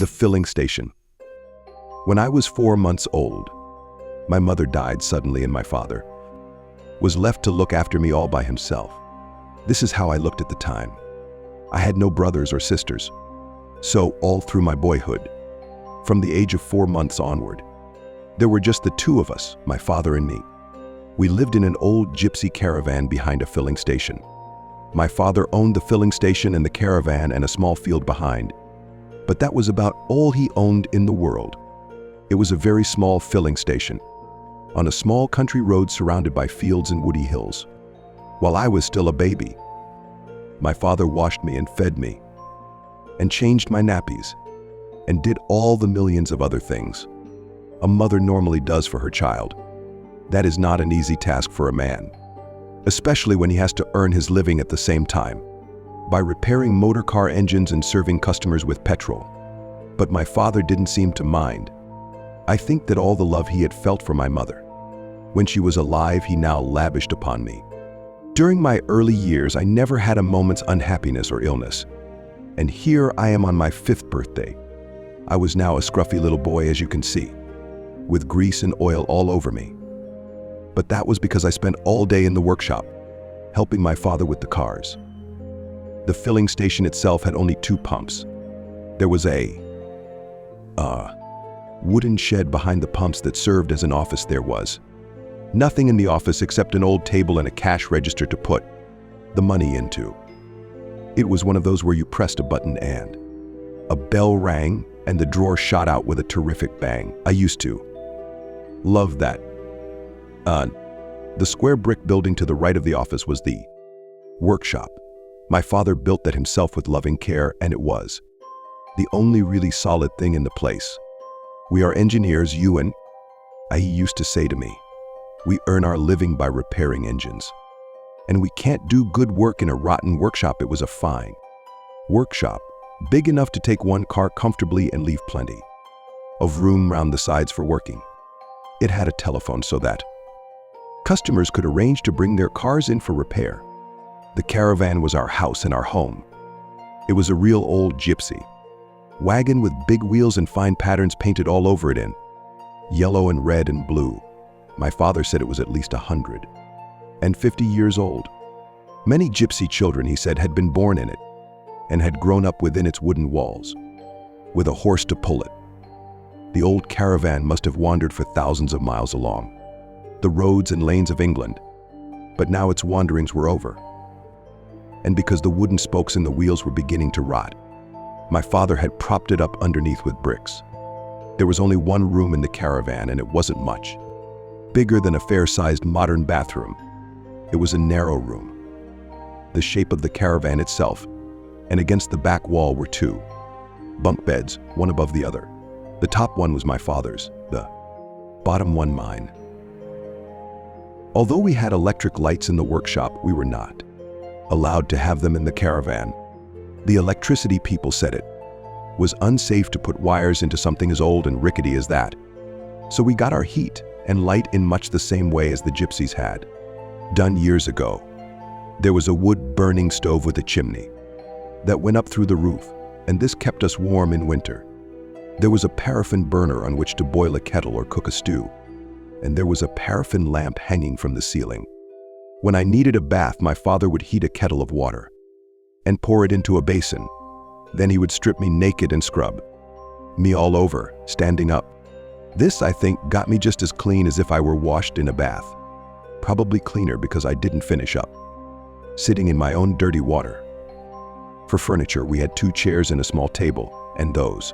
The filling station. When I was 4 months old, my mother died suddenly and my father was left to look after me all by himself. This is how I looked at the time. I had no brothers or sisters. So all through my boyhood, from the age of 4 months onward, there were just the two of us, my father and me. We lived in an old gypsy caravan behind a filling station. My father owned the filling station and the caravan and a small field behind, but that was about all he owned in the world. It was a very small filling station, on a small country road surrounded by fields and woody hills. While I was still a baby, my father washed me and fed me, and changed my nappies, and did all the millions of other things a mother normally does for her child. That is not an easy task for a man, especially when he has to earn his living at the same time, by repairing motor car engines and serving customers with petrol. But my father didn't seem to mind. I think that all the love he had felt for my mother when she was alive, he now lavished upon me. During my early years, I never had a moment's unhappiness or illness. And here I am on my 5th birthday. I was now a scruffy little boy, as you can see, with grease and oil all over me. But that was because I spent all day in the workshop, helping my father with the cars. The filling station itself had only 2 pumps. There was a wooden shed behind the pumps that served as an office. There was nothing in the office except an old table and a cash register to put the money into. It was one of those where you pressed a button and a bell rang and the drawer shot out with a terrific bang. I used to love that. The square brick building to the right of the office was the workshop. My father built that himself with loving care, and it was the only really solid thing in the place. We are engineers, you and I, he used to say to me. We earn our living by repairing engines. And we can't do good work in a rotten workshop. It was a fine workshop, big enough to take one car comfortably and leave plenty of room round the sides for working. It had a telephone so that customers could arrange to bring their cars in for repair. The caravan was our house and our home. It was a real old gypsy wagon with big wheels and fine patterns painted all over it in yellow and red and blue. My father said it was at least 150 years old. Many gypsy children, he said, had been born in it and had grown up within its wooden walls, with a horse to pull it. The old caravan must have wandered for thousands of miles along the roads and lanes of England, but now its wanderings were over. And because the wooden spokes in the wheels were beginning to rot, my father had propped it up underneath with bricks. There was only one room in the caravan, and it wasn't much bigger than a fair-sized modern bathroom. It was a narrow room, the shape of the caravan itself, and against the back wall were 2 bunk beds, one above the other. The top one was my father's, the bottom one mine. Although we had electric lights in the workshop, we were not allowed to have them in the caravan. The electricity people said it was unsafe to put wires into something as old and rickety as that. So we got our heat and light in much the same way as the gypsies had done years ago. There was a wood-burning stove with a chimney that went up through the roof, and this kept us warm in winter. There was a paraffin burner on which to boil a kettle or cook a stew, and there was a paraffin lamp hanging from the ceiling. When I needed a bath, my father would heat a kettle of water and pour it into a basin. Then he would strip me naked and scrub me all over, standing up. This, I think, got me just as clean as if I were washed in a bath. Probably cleaner because I didn't finish up sitting in my own dirty water. For furniture, we had 2 chairs and a small table, and those,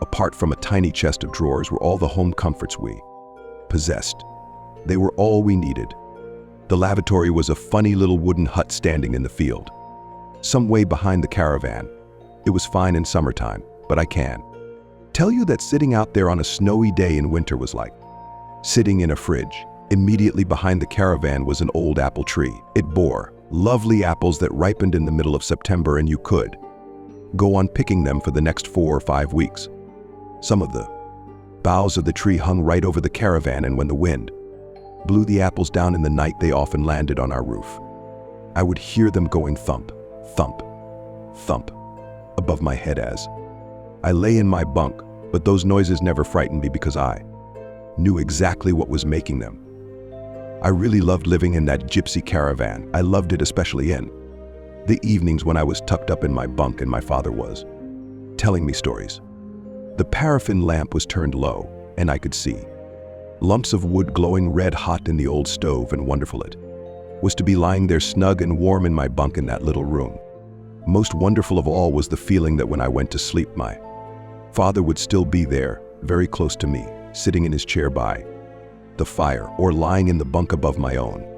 apart from a tiny chest of drawers, were all the home comforts we possessed. They were all we needed. The lavatory was a funny little wooden hut standing in the field, some way behind the caravan. It was fine in summertime, but I can tell you that sitting out there on a snowy day in winter was like sitting in a fridge. Immediately behind the caravan was an old apple tree. It bore lovely apples that ripened in the middle of September, and you could go on picking them for the next 4 or 5 weeks. Some of the boughs of the tree hung right over the caravan, and when the wind blew the apples down in the night, they often landed on our roof. I would hear them going thump, thump, thump above my head as I lay in my bunk, but those noises never frightened me because I knew exactly what was making them. I really loved living in that gypsy caravan. I loved it especially in the evenings when I was tucked up in my bunk and my father was telling me stories. The paraffin lamp was turned low, and I could see lumps of wood glowing red hot in the old stove, and wonderful it was to be lying there snug and warm in my bunk in that little room. Most wonderful of all was the feeling that when I went to sleep, my father would still be there, very close to me, sitting in his chair by the fire or lying in the bunk above my own.